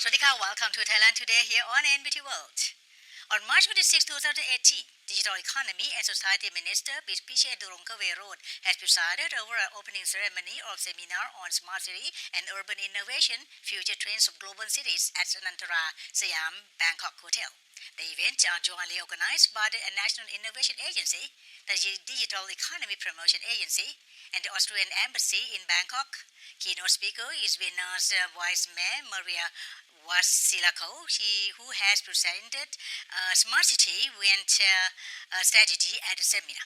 Swadika, welcome to Thailand Today here on NBT World. On March 26, 2018, Digital Economy and Society Minister Pishe Durongkawerod has presided over an opening ceremony of seminar on smart city and urban innovation, future trends of global cities at Sanantara Siam Bangkok Hotel. The events are jointly organized by the National Innovation Agency, the Digital Economy Promotion Agency, and the Austrian Embassy in Bangkok. Keynote speaker is Vienna's Vice Mayor Maria Vasilako, who has presented Smart City strategy at the seminar.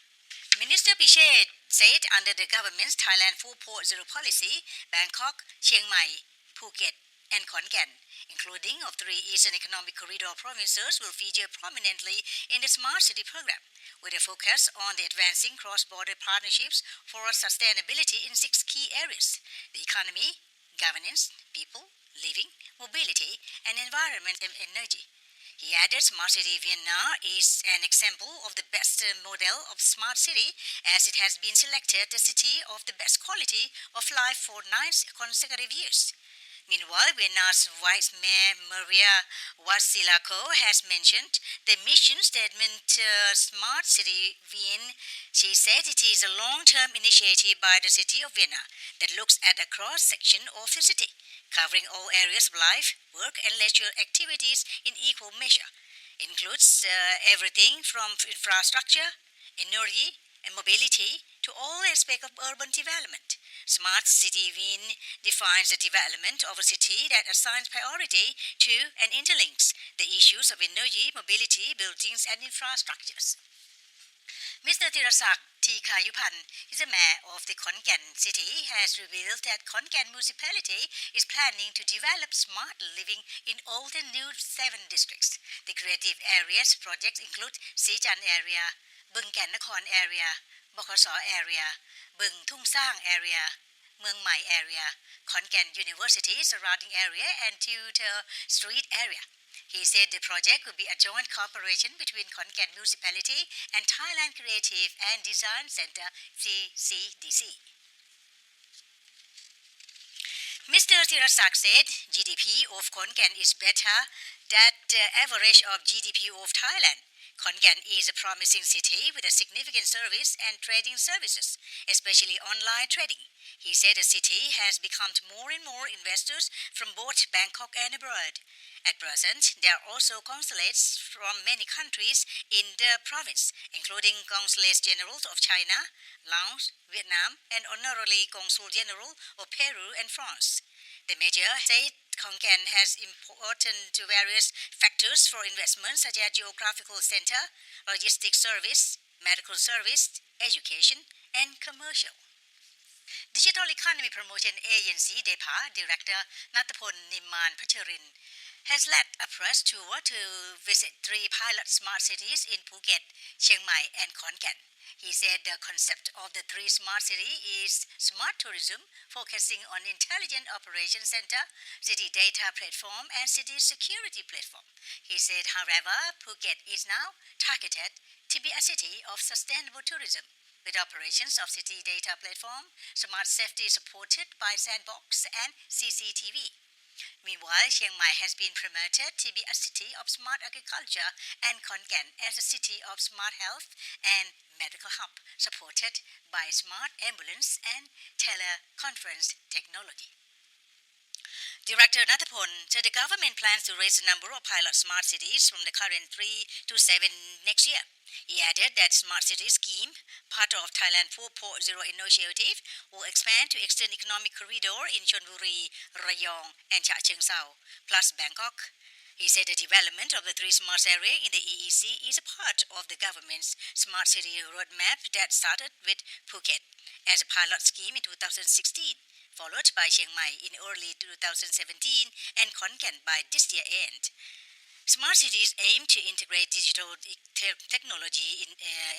Minister Piche said under the government's Thailand 4.0 policy, Bangkok, Chiang Mai, Phuket, and Khon Kaen, including of three Eastern Economic Corridor provinces, will feature prominently in the Smart City program, with a focus on the advancing cross-border partnerships for sustainability in 6 key areas: the economy, governance, people, living, mobility, and environment and energy. He added Smart City Vienna is an example of the best model of smart city, as it has been selected the city of the best quality of life for 9 consecutive years. Meanwhile, Vienna's Vice Mayor Maria Vasilako has mentioned the mission statement Smart City Vienna. She said it is a long-term initiative by the city of Vienna that looks at a cross-section of the city, covering all areas of life, work, and leisure activities in equal measure. It includes everything from infrastructure, energy, and mobility to all aspects of urban development. Smart City Wien defines the development of a city that assigns priority to and interlinks the issues of energy, mobility, buildings, and infrastructures. Mr. Thirasak Tikayupan is the mayor of the Khon Kaen city, has revealed that Khon Kaen Municipality is planning to develop smart living in all the new 7 districts. The creative areas projects include Sijan area, Bung Kaen Nakhon area, Bokhoso area, Bung Thung Sang area, Mueang Mai area, Khon Kaen University surrounding area, and Tutor Street area. He said the project would be a joint cooperation between Khon Kaen Municipality and Thailand Creative and Design Center (CCDC). Mr. Thirasak said GDP of Khon Kaen is better than the average of GDP of Thailand. Khon Kaen is a promising city with a significant service and trading services, especially online trading. He said the city has become more and more investors from both Bangkok and abroad. At present, there are also consulates from many countries in the province, including Consulates General of China, Laos, Vietnam, and Honorary Consul General of Peru and France. The mayor said Khon Kaen has important various factors for investment, such as geographical center, logistics service, medical service, education, and commercial. Digital Economy Promotion Agency (DEPA) Director Natapon Nimman Pacharin has led a press tour to visit 3 pilot smart cities in Phuket, Chiang Mai, and Khon Kaen. He said the concept of the 3 smart cities is smart tourism, focusing on intelligent operation center, city data platform, and city security platform. He said, however, Phuket is now targeted to be a city of sustainable tourism, with operations of city data platform, smart safety supported by sandbox and CCTV. Meanwhile, Chiang Mai has been promoted to be a city of smart agriculture, and Khon Kaen as a city of smart health and medical hub, supported by smart ambulance and teleconference technology. Director Natapon said the government plans to raise the number of pilot smart cities from the current 3 to 7 next year. He added that Smart City scheme, part of Thailand 4.0 initiative, will expand to Eastern Economic Corridor in Chonburi, Rayong, and Cha Cheong Sao, plus Bangkok. He said the development of the 3 smart areas in the EEC is a part of the government's Smart City roadmap that started with Phuket as a pilot scheme in 2016, followed by Chiang Mai in early 2017 and Khon Kaen by this year end. Smart cities aim to integrate digital technology in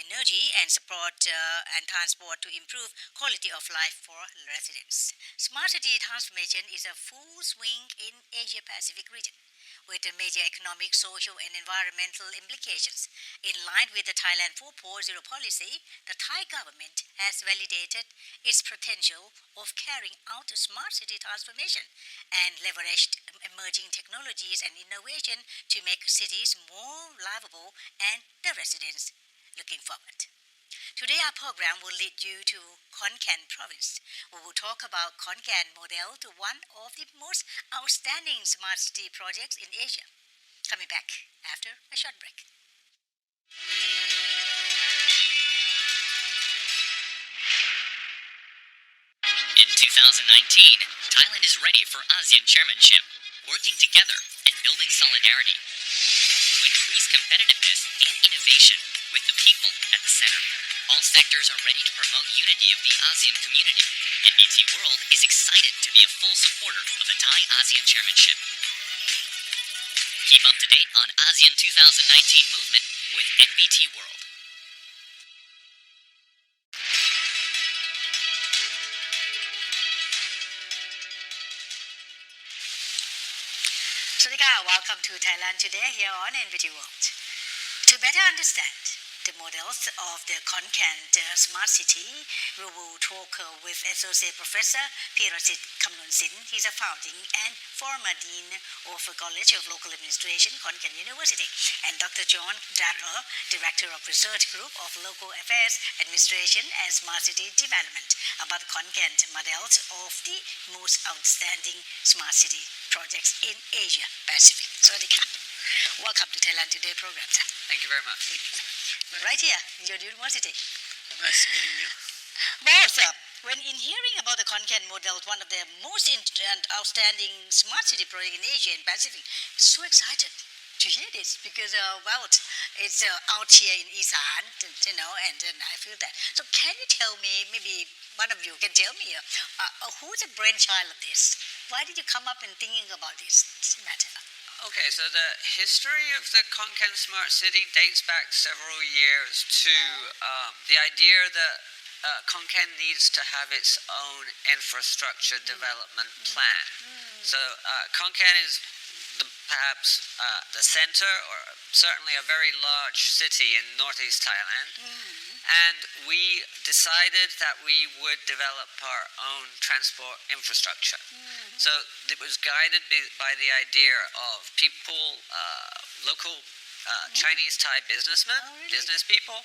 energy and support and transport to improve quality of life for residents. Smart city transformation is a full swing in Asia Pacific region with major economic, social, and environmental implications. In line with the Thailand 4.0 policy, the Thai government has validated its potential of carrying out a smart city transformation and leveraged emerging technologies and innovation to make cities more livable and the residents looking forward. Today our program will lead you to Khon Kaen province. We will talk about Khon Kaen Model, to one of the most outstanding smart city projects in Asia. Coming back after a short break. In 2019, Thailand is ready for ASEAN chairmanship, working together and building solidarity to increase competitiveness and innovation with the people at the center. All sectors are ready to promote unity of the ASEAN community. NBT World is excited to be a full supporter of the Thai ASEAN chairmanship. Keep up to date on ASEAN 2019 movement with NBT World. Welcome to Thailand Today here on NBT World. To better understand the models of the Khon Kaen Smart City, we will talk with Associate Professor Pirasit Kumnuansil. He's a founding and former Dean of the College of Local Administration, Khon Kaen University, and Dr. John Draper, Director of Research Group of Local Affairs, Administration and Smart City Development, about Khon Kaen models of the most outstanding smart city projects in Asia Pacific. Sawadee-ka. Welcome to Thailand Today program, sir. Thank you very much. Right here in your university. Nice meeting you. Well, sir, when in hearing about the Khon Kaen model, one of the most and outstanding smart city project in Asia and Pacific, so excited to hear this because, it's out here in Isan, and I feel that. So can you tell me, maybe one of you can tell me, who's the brainchild of this? Why did you come up and thinking about this matter? Okay, so the history of the Khon Kaen Smart City dates back several years to the idea that Khon Kaen needs to have its own infrastructure development plan. So Khon Kaen is perhaps the center, or certainly a very large city in northeast Thailand, and we decided that we would develop our own transport infrastructure. So it was guided by the idea of people, local Chinese Thai businessmen, business people,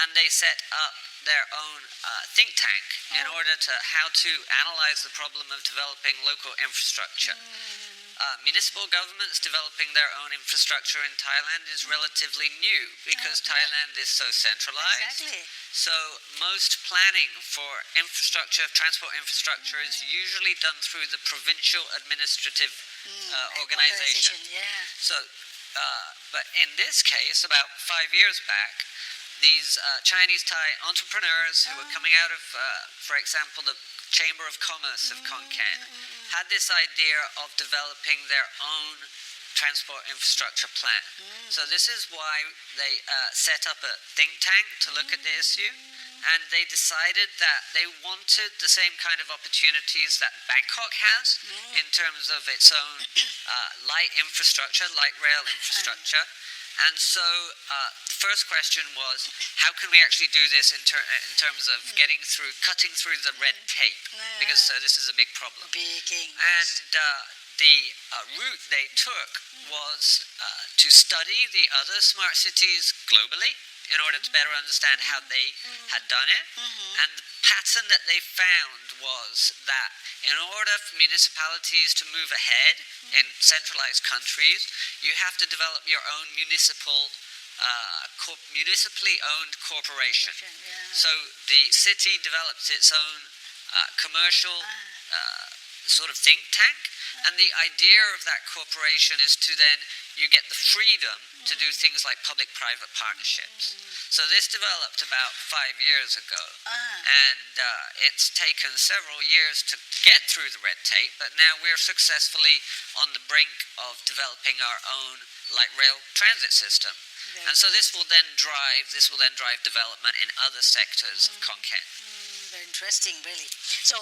and they set up their own think tank in order to how to analyze the problem of developing local infrastructure. Municipal governments developing their own infrastructure in Thailand is relatively new because Thailand is so centralized. Exactly. So most planning for infrastructure, transport infrastructure, is usually done through the provincial administrative organization. So, but in this case, about 5 years back, these Chinese Thai entrepreneurs who were coming out of, for example, the Chamber of Commerce of Khon Kaen, had this idea of developing their own transport infrastructure plan. So this is why they set up a think tank to look at the issue, and they decided that they wanted the same kind of opportunities that Bangkok has in terms of its own light infrastructure, light rail infrastructure. And so the first question was, how can we actually do this in terms of cutting through the red tape? Because this is a big problem. And the route they took was to study the other smart cities globally in order to better understand how they had done it. And the pattern that they found was that in order for municipalities to move ahead in centralized countries, you have to develop your own municipally owned corporation. So the city develops its own commercial sort of think tank, and the idea of that corporation is to then you get the freedom to do things like public-private partnerships. So this developed about 5 years ago, and it's taken several years to get through the red tape, but now we're successfully on the brink of developing our own light rail transit system. And so this will then drive development in other sectors of Khon Kaen. Very interesting, really. So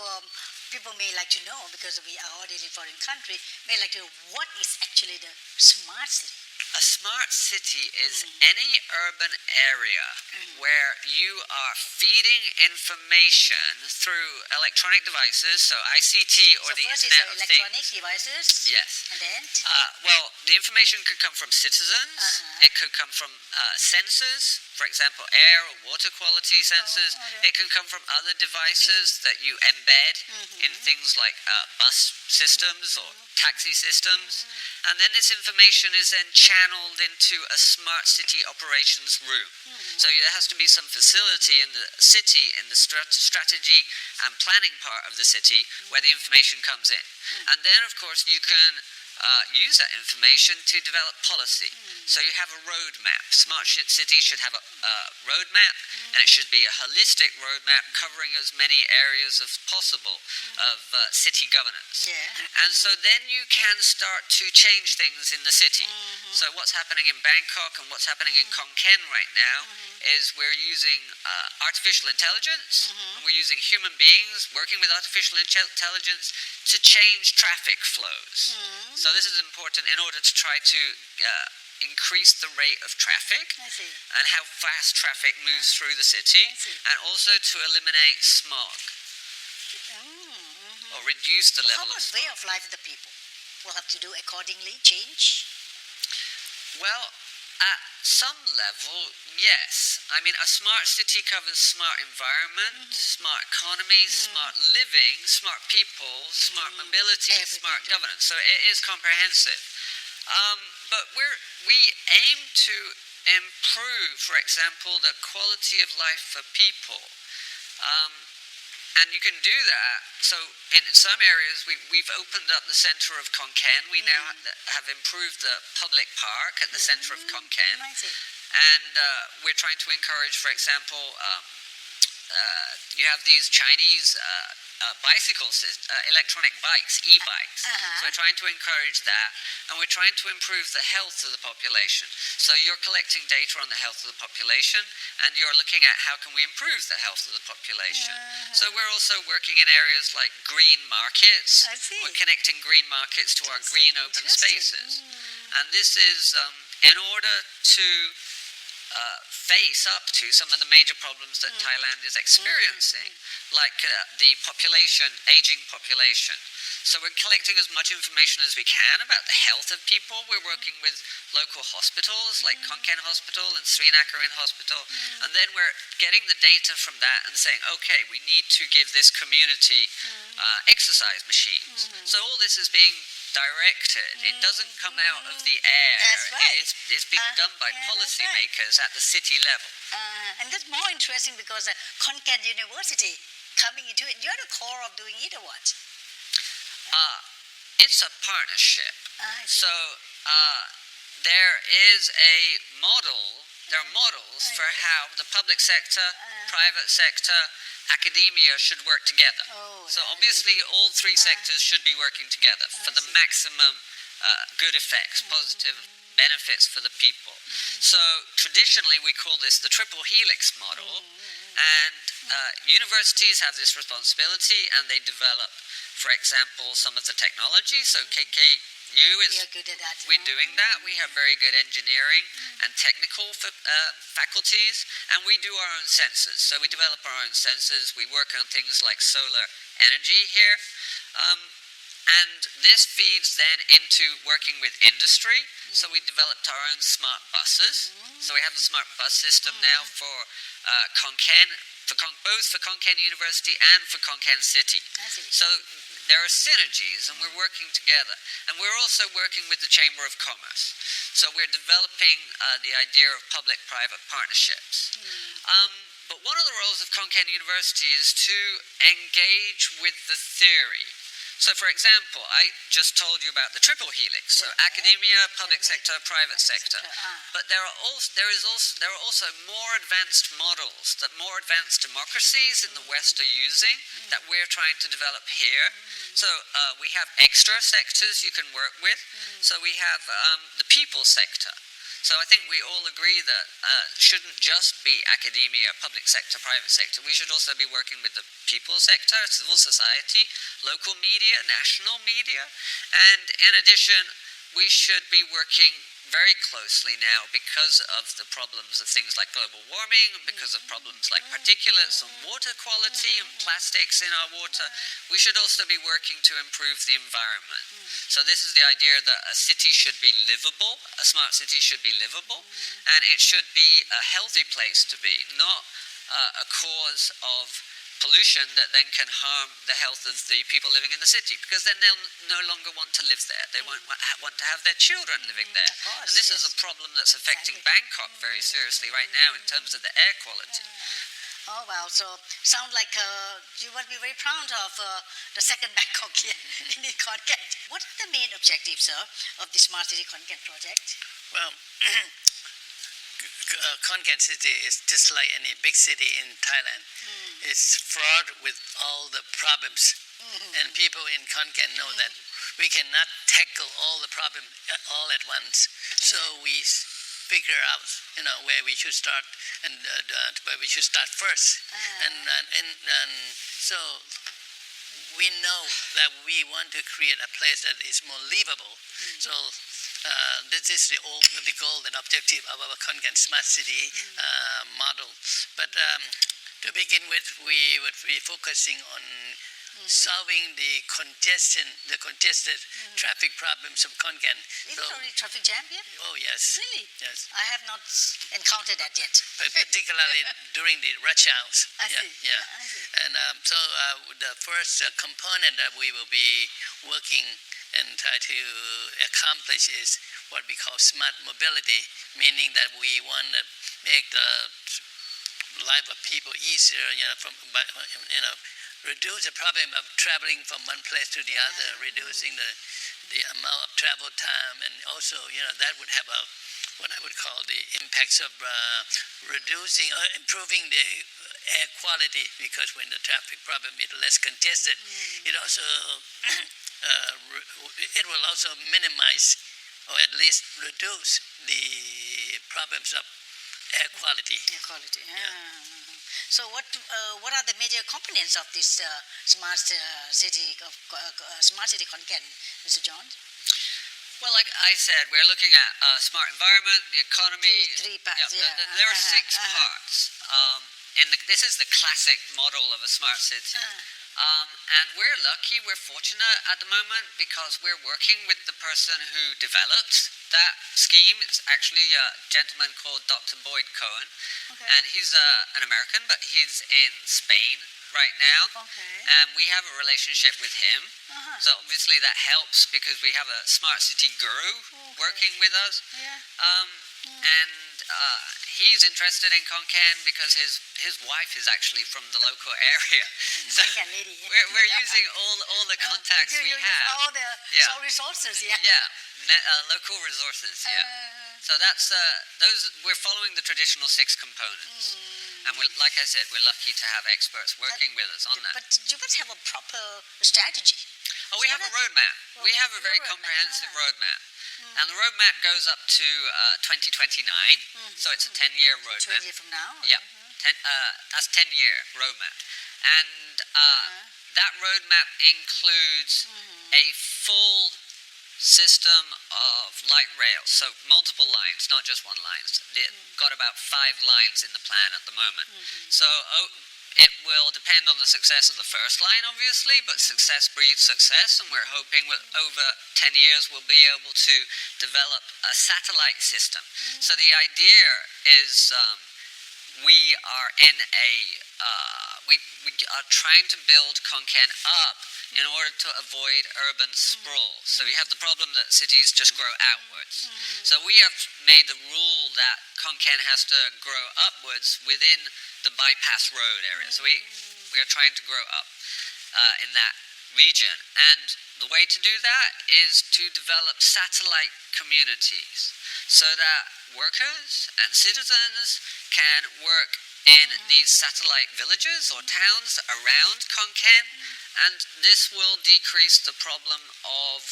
people may like to know, because we are auditing foreign country, may like to know what is actually the smart city. A smart city is any urban area where you are feeding information through electronic devices, so ICT or So the first Internet is of electronic Things. devices. Yes. And then? Well, the information could come from citizens. It could come from sensors, for example, air or water quality sensors. It can come from other devices that you embed in things like bus systems or taxi systems. And then this information is then channeled into a smart city operations room. So there has to be some facility in the city, in the strategy and planning part of the city, where the information comes in. And then, of course, you can use that information to develop policy. So you have a roadmap. Smart city should have a roadmap, and it should be a holistic roadmap covering as many areas as possible of city governance. And so then you can start to change things in the city. So what's happening in Bangkok and what's happening in Khon Kaen right now is we're using artificial intelligence, and we're using human beings working with artificial intelligence to change traffic flows. So this is important in order to try to increase the rate of traffic and how fast traffic moves through the city, and also to eliminate smog or reduce the level of smog. How about way of life of the people? We'll have to do accordingly, change? Well, at some level, yes. I mean, a smart city covers smart environment, smart economy, smart living, smart people, smart mobility, smart governance. So it is comprehensive. But we aim to improve, for example, the quality of life for people. And you can do that. So in some areas, we've opened up the center of Khon Kaen. We now have improved the public park at the center of Khon Kaen. And we're trying to encourage, for example, you have these Chinese bicycles, electronic bikes, e-bikes. So we're trying to encourage that, and we're trying to improve the health of the population. So you're collecting data on the health of the population, and you're looking at how can we improve the health of the population. So we're also working in areas like green markets. We're connecting green markets to our green open spaces. And this is in order to face up to some of the major problems that Thailand is experiencing, like the aging population. So we're collecting as much information as we can about the health of people. We're working with local hospitals like Khon Kaen Hospital and Srinakerin Hospital, and then we're getting the data from that and saying, okay, we need to give this community exercise machines. So all this is being directed. It doesn't come out of the air. That's right. It's being done by policymakers at the city level. And that's more interesting because Khon Kaen University coming into it, you're the core of doing it or what? It's a partnership. So there is a model. There are models for how the public sector, private sector, academia should work together. So obviously all three sectors should be working together for the maximum good effects, positive benefits for the people. So traditionally we call this the triple helix model, and universities have this responsibility, and they develop, for example, some of the technology. So KKU we're doing that. We have very good engineering and technical faculties, and we do our own sensors. So we develop our own sensors. We work on things like solar energy here. And this feeds then into working with industry. So we developed our own smart buses. So we have a smart bus system now for Khon Kaen, both for Khon Kaen University and for Khon Kaen City. So there are synergies, and we're working together. And we're also working with the Chamber of Commerce. So we're developing the idea of public-private partnerships. But one of the roles of Khon Kaen University is to engage with the theory. So, for example, I just told you about the triple helix. So, academia, public sector, private sector. But there are also more advanced models that more advanced democracies in the West are using that we're trying to develop here. So, we have extra sectors you can work with. So, we have the people sector. So I think we all agree that shouldn't just be academia, public sector, private sector. We should also be working with the people sector, civil society, local media, national media. And in addition, we should be working very closely now because of the problems of things like global warming, because of problems like particulates and water quality and plastics in our water. We should also be working to improve the environment. So this is the idea that a city should be livable, a smart city should be livable, and it should be a healthy place to be, not a cause of pollution that then can harm the health of the people living in the city, because then they'll no longer want to live there. They won't want to have their children living there. Course, and this is a problem that's affecting Bangkok very seriously right now in terms of the air quality. Oh, wow. So sound like you would be very proud of the second Bangkok here in Khon Kaen. What are the main objectives, sir, of the Smart City Khon Kaen project? Well, Khon Kaen City is just like any big city in Thailand. It's fraught with all the problems, and people in Khon Kaen know that we cannot tackle all the problems all at once. So we figure out, where we should start and where we should start first. And so we know that we want to create a place that is more livable. So this is the goal and objective of our Khon Kaen Smart City model. But to begin with, we would be focusing on solving the congested traffic problems of Khon Kaen. Is it only traffic jam here? Oh, yes. Really? Yes. I have not encountered that yet. But particularly during the rush hours. I see. Yeah. I see. And so the first component that we will be working and try to accomplish is what we call smart mobility, meaning that we want to make the life of people easier, reduce the problem of traveling from one place to the other, reducing the amount of travel time, and also, that would have what I would call the impacts of reducing or improving the air quality, because when the traffic problem is less congested, it also it will also minimize or at least reduce the problems of air quality. Air quality. So what are the major components of this smart city Khon Kaen, Mr. John? Well, like I said, we're looking at smart environment, the economy. Three parts. There are 6 parts. This is the classic model of a smart city. And we're lucky, we're fortunate at the moment because we're working with the person who developed that scheme. It's actually a gentleman called Dr. Boyd Cohen. Okay. And he's an American, but he's in Spain right now. Okay. And we have a relationship with him. So obviously that helps because we have a smart city guru working with us. Yeah. And he's interested in Khon Kaen because his wife is actually from the local area. So we're using all the contacts we have. All the resources, local resources, So that's we're following the traditional 6 components. And like I said, we're lucky to have experts working with us on that. But you must have a proper strategy. Oh, we have a roadmap. We have a very comprehensive roadmap. And the roadmap goes up to 2029, so it's a 10-year roadmap. 20 years from now? Yeah, that's 10-year roadmap. And that roadmap includes a full system of light rail, so multiple lines, not just one line. They've got about 5 lines in the plan at the moment. So it will depend on the success of the first line, obviously, but success breeds success, and we're hoping over 10 years we'll be able to develop a satellite system. So the idea is we are in we are trying to build Khon Kaen up in order to avoid urban sprawl. So you have the problem that cities just grow outwards. So we have made the rule that Khon Kaen has to grow upwards within the bypass road area. So we are trying to grow up in that region. And the way to do that is to develop satellite communities so that workers and citizens can work in these satellite villages or towns around Khon Kaen, and this will decrease the problem of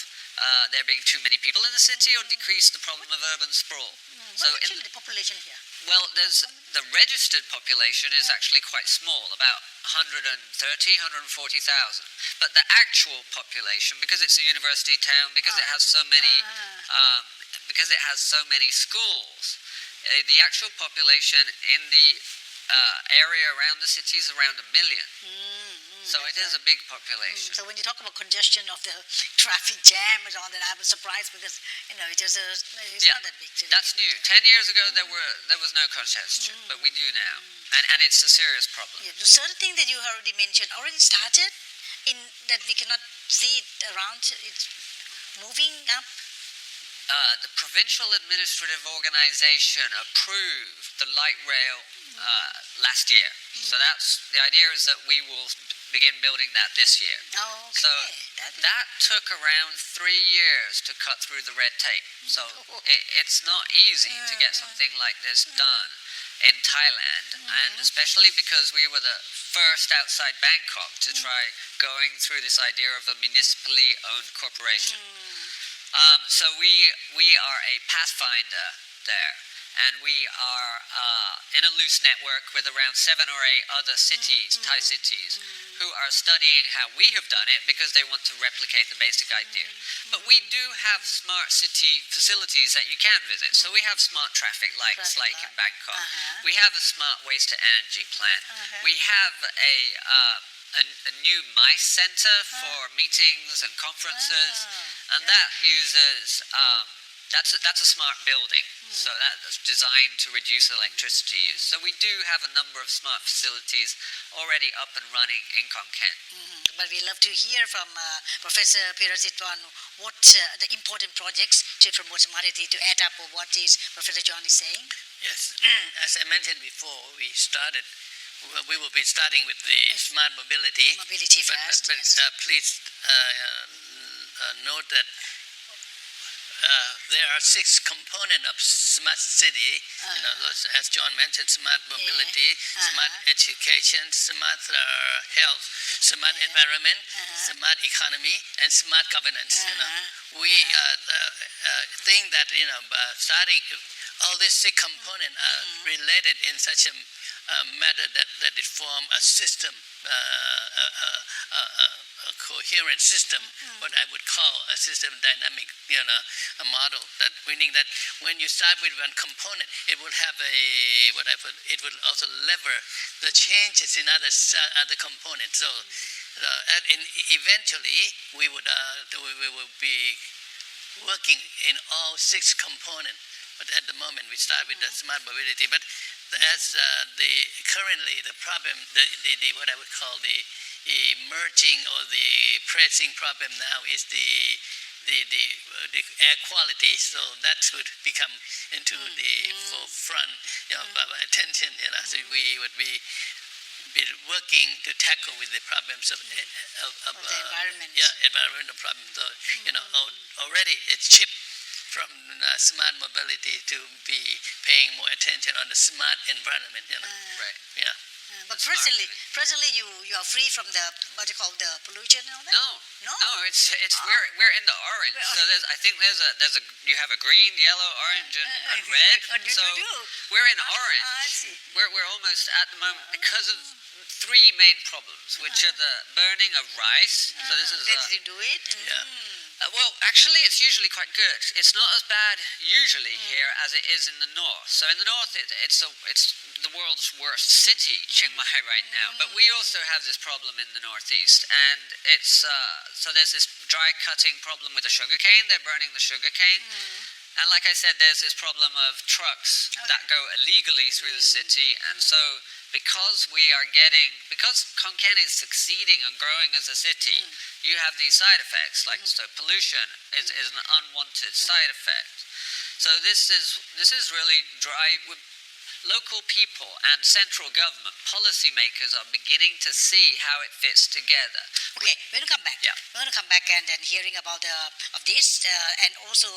there being too many people in the city or decrease the problem of urban sprawl. So actually the population here? Well, there's the registered population is actually quite small, about 140,000. But the actual population, because it's a university town, because it has so many schools, the actual population in the area around the city is around 1 million. So it is a big population. So when you talk about congestion of the traffic jam and all that, I was surprised because it's not that big today. That's new. 10 years ago there was no congestion, but we do now, and it's a serious problem. Yeah, the certain thing that you already mentioned already started in that we cannot see it around. It's moving up. The provincial administrative organization approved the light rail last year. So that's the idea is that we will begin building that this year. Oh, okay. So that took around 3 years to cut through the red tape. So it's not easy to get something like this done in Thailand, and especially because we were the first outside Bangkok to try going through this idea of a municipally owned corporation. So we are a pathfinder there, and we are in a loose network with around 7 or 8 other cities, Thai cities, who are studying how we have done it because they want to replicate the basic idea. But we do have smart city facilities that you can visit. So we have smart traffic lights like in Bangkok. We have a smart waste to energy plant. We have a new mice center for meetings and conferences, and that uses that's a smart building, so that's designed to reduce electricity use. So we do have a number of smart facilities already up and running in Khon Kaen. But we love to hear from Professor Pirasit on what the important projects to promote smartity to add up of what is Professor John is saying. Yes, as I mentioned before, we will be starting with the smart mobility. Mobility first. But please note that there are 6 components of smart city. As John mentioned, smart mobility, smart education, smart health, smart environment, smart economy, and smart governance. We think that starting all these 6 components are related in such a matter that it form a system, a coherent system, what I would call a system dynamic, a model. That meaning that when you start with one component, it will have it will also lever the changes in other components. So, eventually we will be working in all 6 components. But at the moment, we start with the smart mobility. But as currently the problem, the what I would call the emerging or the pressing problem now is the air quality. So that would become into the forefront of our attention. So we would be working to tackle with the problems of the environment. Environmental problems. So already it's shifted from smart mobility to be paying more attention on the smart environment. Right. Yeah. But presently you are free from the what you call the pollution and all that. No. It's we're in the orange. So I think there's a you have a green, yellow, orange, and red. So we're in orange. I see. We're almost at the moment because of 3 main problems, which are the burning of rice. So this is. Did you do it? Yeah. Well, actually, it's usually quite good. It's not as bad usually here as it is in the north. So in the north, it's the world's worst city, Chiang Mai, right now. But we also have this problem in the northeast, and it's so there's this dry cutting problem with the sugarcane. They're burning the sugarcane. And like I said, there's this problem of trucks that go illegally through the city, and so because Khon Kaen is succeeding and growing as a city, you have these side effects, like so pollution is an unwanted side effect. So this is really local people and central government policymakers are beginning to see how it fits together. Okay, we're going to come back. Yeah. We're going to come back and then hearing about of this and also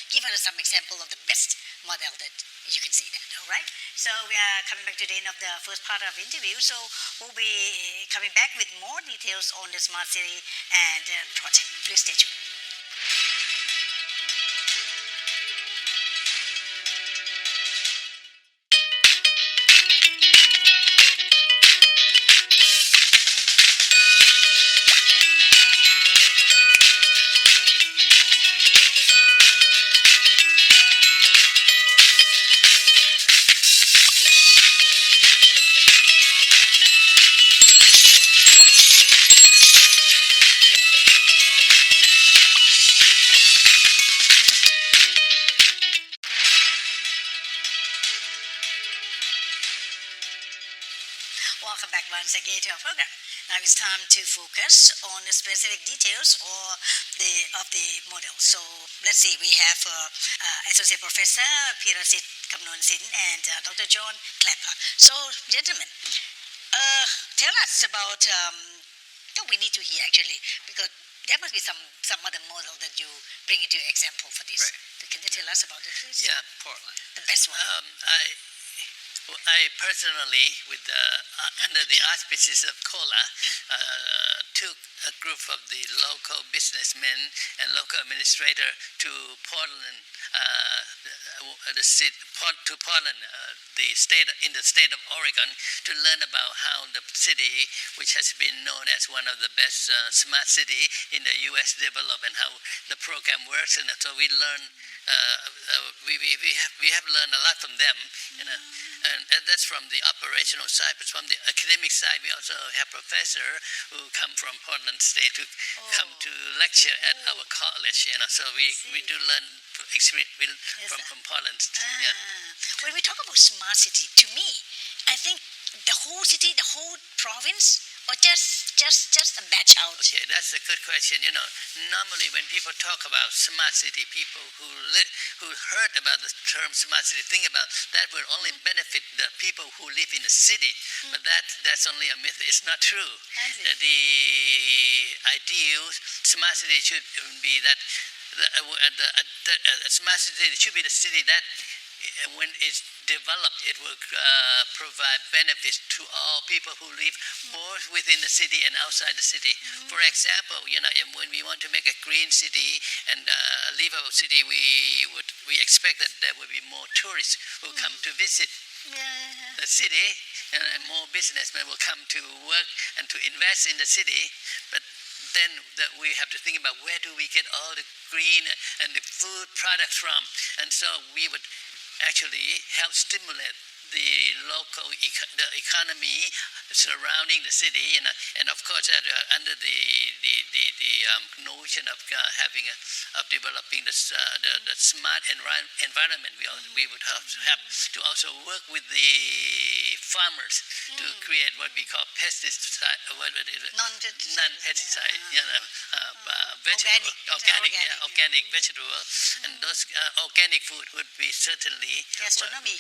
give us some example of the best model that you can see that. All right. So we are coming back to the end of the first part of the interview. So we'll be coming back with more details on the smart city and project. Please stay tuned. Welcome back once again to our program. Now it's time to focus on the specific details of the model. So let's see, we have Associate Professor Pirasit Kumnuansil and Dr. John Clapper. So, gentlemen, tell us about what we need to hear actually, because there must be some other model that you bring into example for this. Right. Can you tell us about it, please? Yeah, Portland. The best one. I personally, with under the auspices of COLA, took a group of the local businessmen and local administrator to Portland, Portland, the state in the state of Oregon, to learn about how the city, which has been known as one of the best smart city in the U.S., develop and how the program works. And so we learn. We have learned a lot from them, you know. And that's from the operational side. But from the academic side, we also have professors who come from Portland State to come to lecture at our college. You know, so we do learn from Portland. Yeah. When we talk about smart city, to me, I think the whole city, the whole province, or just a batch out. Okay, that's a good question. You know, normally when people talk about smart city, people who heard about the term smart city think about that will only benefit the people who live in the city. But that's only a myth. It's not true. The ideal smart city should be that the smart city should be the city that when it's developed, it will provide benefits to all people who live both within the city and outside the city. For example, you know, when we want to make a green city and a livable city, we expect that there will be more tourists who come to visit the city, and more businessmen will come to work and to invest in the city. But then we have to think about where do we get all the green and the food products from, and so we would actually help stimulate the local the economy surrounding the city, and of course under the notion of developing the smart environment, we would have to also work with the farmers to create what we call pesticide, non-pesticide, organic vegetable, and those organic food would be certainly gastronomy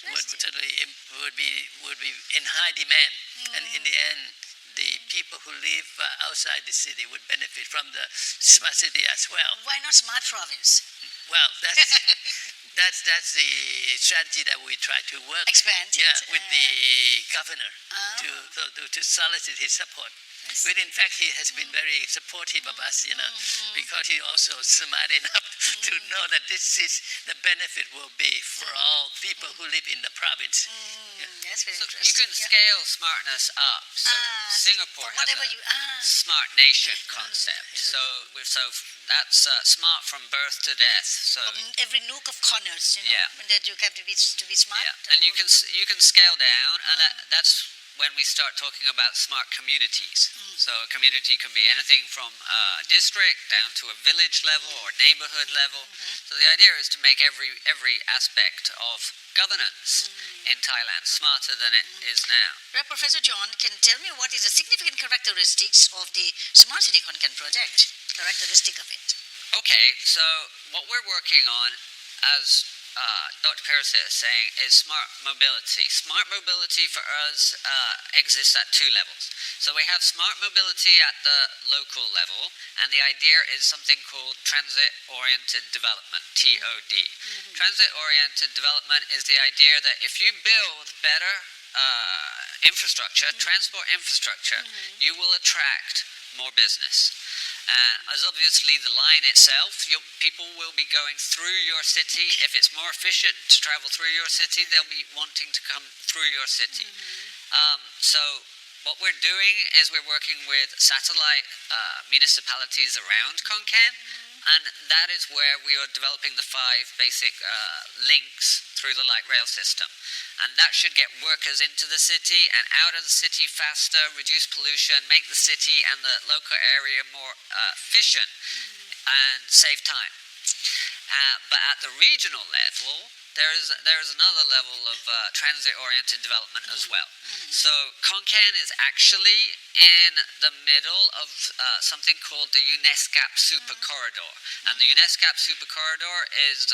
would be in high demand, and in the end, the people who live outside the city would benefit from the smart city as well. Why not smart province? Well, that's the strategy that we try to work. Expand. With the governor to solicit his support. But in fact, he has been very supportive of us, you know, because he also smart enough to know that this is the benefit will be for all people who live in the province. That's very So interesting. you can scale smartness up. So Singapore has a smart nation concept. So that's smart from birth to death. So from every nook of corners, you know, that you have to be smart. and you can scale down, and that's when we start talking about smart communities. So a community can be anything from a district down to a village level or neighborhood level. So the idea is to make every aspect of governance in Thailand smarter than it is now. Right, Professor John, can tell me what is the significant characteristics of the Smart City Khon Kaen project? Characteristic of it. Okay, so what we're working on as Dr. Pirasit is saying is smart mobility. Smart mobility for us exists at two levels. So we have smart mobility at the local level, and the idea is something called transit-oriented development, TOD. Transit-oriented development is the idea that if you build better infrastructure, transport infrastructure, you will attract more business. As obviously the line itself, people will be going through your city. If it's more efficient to travel through your city, they'll be wanting to come through your city. So what we're doing is we're working with satellite municipalities around Khon Kaen, and that is where we are developing the 5 basic links through the light rail system. And that should get workers into the city and out of the city faster, reduce pollution, make the city and the local area more efficient, and save time. But at the regional level, there is another level of transit-oriented development as well. So Khon Kaen is actually in the middle of something called the UNESCO Super Corridor. And the UNESCO Super Corridor is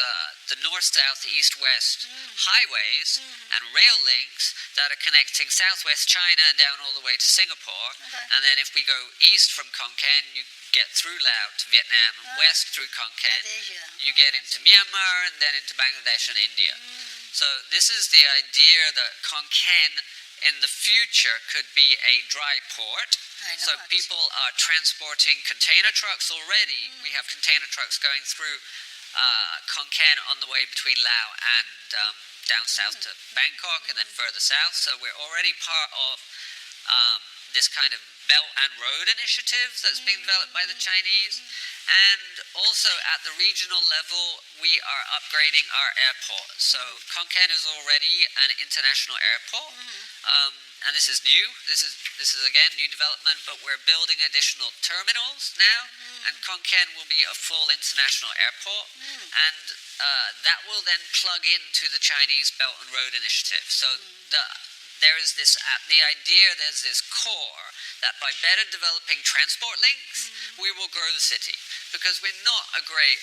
the north-south, east-west highways and rail links that are connecting southwest China down all the way to Singapore. And then if we go east from Khon Kaen, you get through Laos to Vietnam, and west through Khon Kaen, you get into Myanmar and then into Bangladesh and India. So this is the idea that Khon Kaen in the future could be a dry port. So people are transporting container trucks already. We have container trucks going through Khon Kaen on the way between Laos and down south to Bangkok and then further south. So we're already part of this kind of Belt and Road initiative that's being developed by the Chinese. And also at the regional level, we are upgrading our airport. So Khon Kaen is already an international airport, and this is new. This is again new development, but we're building additional terminals now, and Khon Kaen will be a full international airport, and that will then plug into the Chinese Belt and Road initiative. So there is this the idea, there's this core that by better developing transport links, we will grow the city, because we're not a great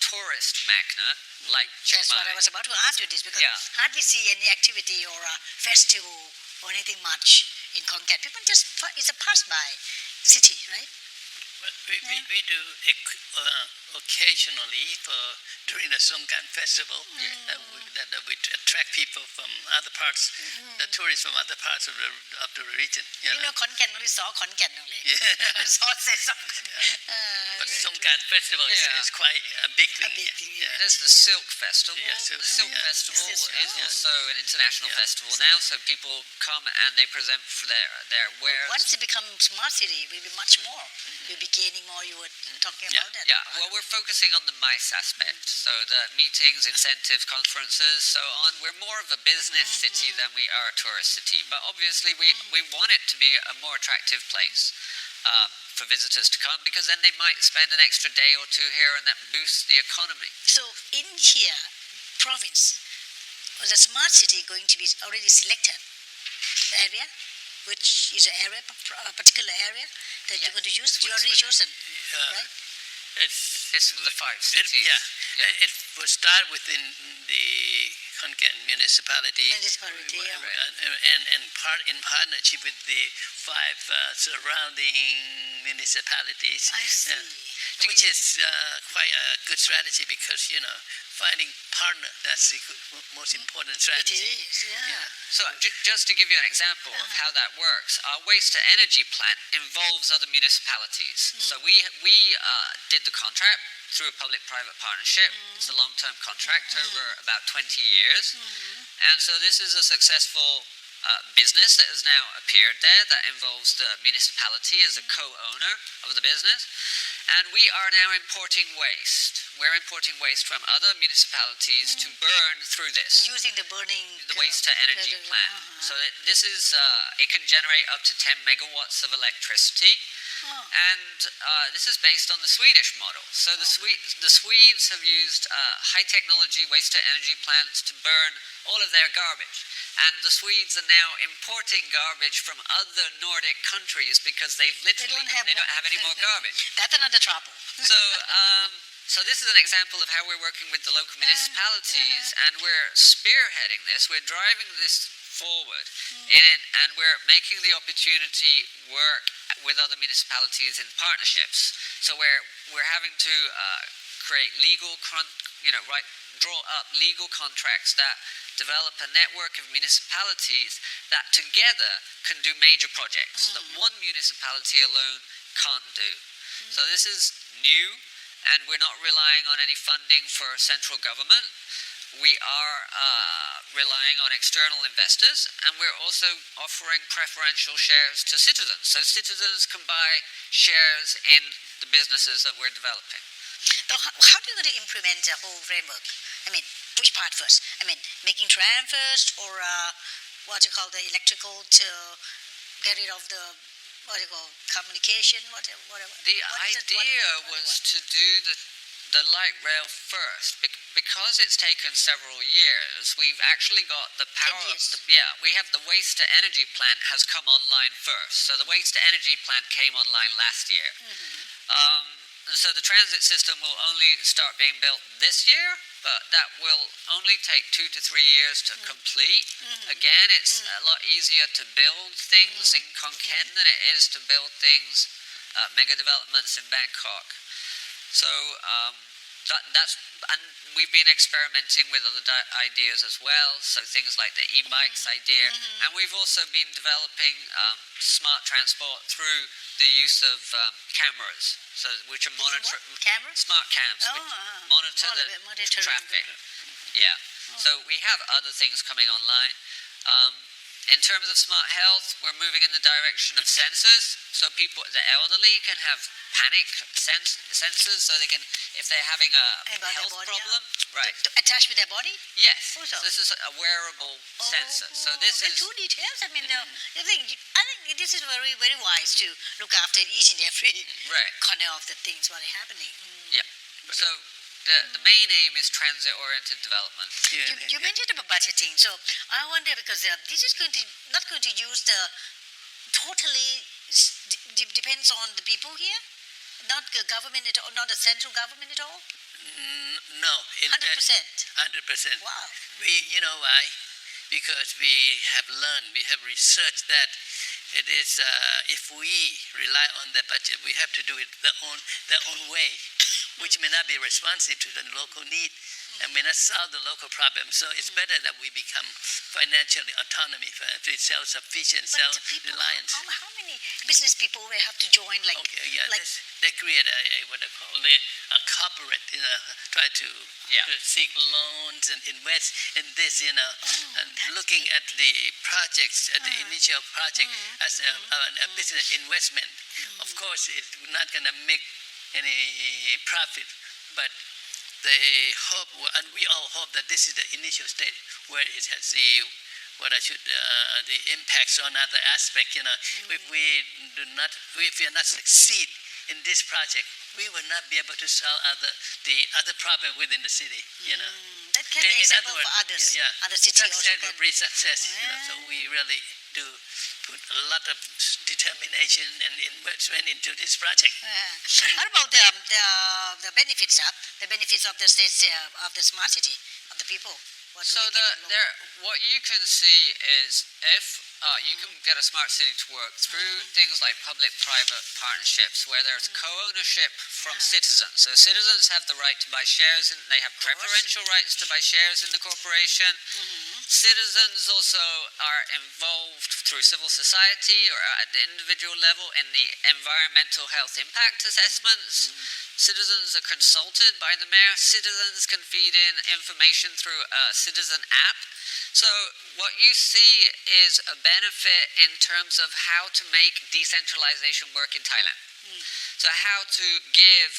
tourist magnet like Chiang That's Mai. what I was about to ask you this, because hardly see any activity or a festival or anything much in Khon Kaen. People just, it's a pass-by city, right? We do occasionally during the Songkran festival that we attract people from other parts, the tourists from other parts of the region. You know, Khon Kaen only saw Khon Kaen only. But Songkran festival is quite a big thing. There's the Silk Festival. Silk The Silk Festival is also an international festival now, so people come and they present for their wares. Once it becomes smart city, it will be much more. You'll be gaining more. You were talking about that. Yeah, well, we're focusing on the MICE aspect, so the meetings, incentives, conferences, so on. We're more of a business city than we are a tourist city, but obviously we want it to be a more attractive place for visitors to come, because then they might spend an extra day or two here, and that boosts the economy. So in here, province, was a smart city going to be already selected area, which is an area, a particular area that you're going to use? You already chosen, right? It's the 5 cities. It will start within the Khon Kaen Municipality, And in partnership with the 5 surrounding municipalities. I see. Which is quite a good strategy, because finding partner, that's the most important strategy. It is, So just to give you an example of how that works, our waste-to-energy plant involves other municipalities. So we did the contract through a public-private partnership. It's a long-term contract over about 20 years. And so this is a successful business that has now appeared there that involves the municipality as a co-owner of the business. And we are now importing waste. We're importing waste from other municipalities to burn through this. Using the waste-to-energy plant. So this is, it can generate up to 10 megawatts of electricity. And this is based on the Swedish model. So the Swedes have used high technology waste-to-energy plants to burn all of their garbage. And the Swedes are now importing garbage from other Nordic countries because they don't have any more garbage. That's another trouble. So this is an example of how we're working with the local municipalities, and we're spearheading this. We're driving this forward, and we're making the opportunity work with other municipalities in partnerships. So we're having to create draw up legal contracts that develop a network of municipalities that together can do major projects that one municipality alone can't do. So this is new, and we're not relying on any funding for central government. We are relying on external investors, and we're also offering preferential shares to citizens. So citizens can buy shares in the businesses that we're developing. So how do you going to implement the whole framework? I mean, which part first? I mean, making tram first, or what you call the electrical to get rid of the communication, whatever. The idea was to do the light rail first, because it's taken several years. We've actually got the power. We have the waste to energy plant has come online first. So the waste to energy plant came online last year. So the transit system will only start being built this year, but that will only take 2 to 3 years to complete. Again, it's a lot easier to build things in Khon Kaen than it is to build things, mega developments in Bangkok. So and we've been experimenting with other ideas as well. So things like the e-bikes idea, and we've also been developing smart transport through the use of cameras, which are cameras, smart cams, which monitor the traffic. Yeah. So we have other things coming online. In terms of smart health, we're moving in the direction of sensors. So the elderly can have panic sensors, so they can, if they're having a health problem, right? To attach with their body? Yes. Also. This is a wearable sensor. So this is two details. I mean, I think this is very, very wise to look after each and every corner of the things what are happening. Yeah. So the main aim is transit-oriented development. You mentioned about budgeting, so I wonder, because this is not going to use the totally depends on the people here, not the government at all, not the central government at all. No, 100%. 100%. Wow. You know why? Because we have learned, we have researched that it is if we rely on the budget, we have to do it their own way, which may not be responsive to the local need and may not solve the local problem. So it's better that we become financially autonomy, self-sufficient, self-reliant. How many business people will have to join? They create what they call a corporate, try to seek loans and invest in this, and looking at the projects, at the initial project as a business investment. Of course, it's not going to make any profit, but they hope, and we all hope, that this is the initial stage where it has the impacts on other aspects. If we are not succeed in this project, we will not be able to solve the other problem within the city. That can be example for others. Other cities success also will breed success. So we really do put a lot of determination and investment into this project. What about the benefits? The benefits of the states of the smart city of the people. What you can see is if you can get a smart city to work through things like public-private partnerships, where there's co-ownership from citizens. So citizens have the right to buy shares, and they have preferential rights to buy shares in the corporation. Citizens also are involved through civil society or at the individual level in the environmental health impact assessments. Citizens are consulted by the mayor. Citizens can feed in information through a citizen app. So what you see is a benefit in terms of how to make decentralization work in Thailand. So how to give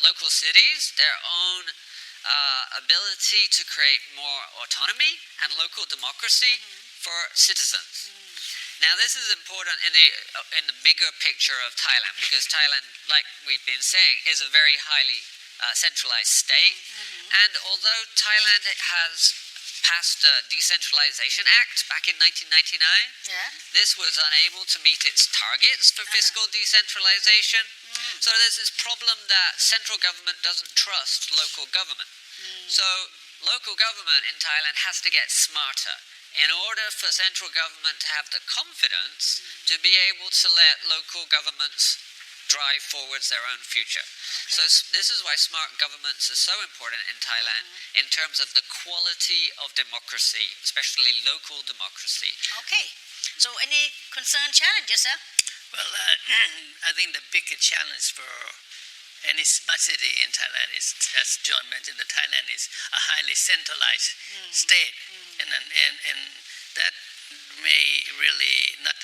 local cities their own ability to create more autonomy and local democracy for citizens. Now this is important in the bigger picture of Thailand because Thailand, like we've been saying, is a very highly centralized state. And although Thailand has passed the Decentralization Act back in 1999, this was unable to meet its targets for fiscal decentralization. So there's this problem that central government doesn't trust local government. So local government in Thailand has to get smarter in order for central government to have the confidence to be able to let local governments drive forwards their own future. So this is why smart governments are so important in Thailand in terms of the quality of democracy, especially local democracy. Okay. So any concern, challenges, sir? Well, I think the bigger challenge for any smart city in Thailand is, as John mentioned, that Thailand is a highly centralized state, and that may really not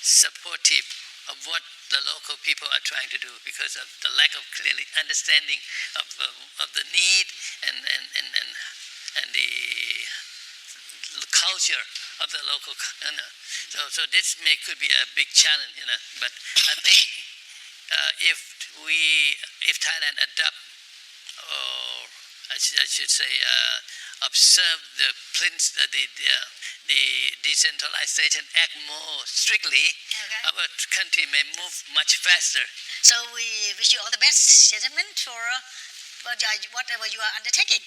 supportive of what the local people are trying to do because of the lack of clearly understanding of the need and the culture of the local. So this could be a big challenge, But I think if Thailand adopt, or I should say, observe the Decentralization Act more strictly, our country may move much faster. So we wish you all the best, gentlemen, for whatever you are undertaking.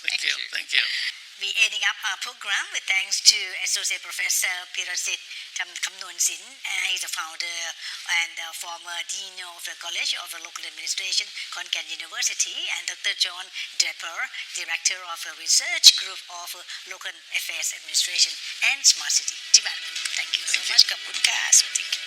Thank you. We ending up our program with thanks to Associate Professor Pirasit Kumnuansil. He's the founder and former Dean of the College of Local Administration, Khon Kaen University, and Dr. John Draper, Director of the Research Group of Local Affairs Administration and Smart City Development. Thank you so much. ขอบคุณค่ะสวัสดีค่ะ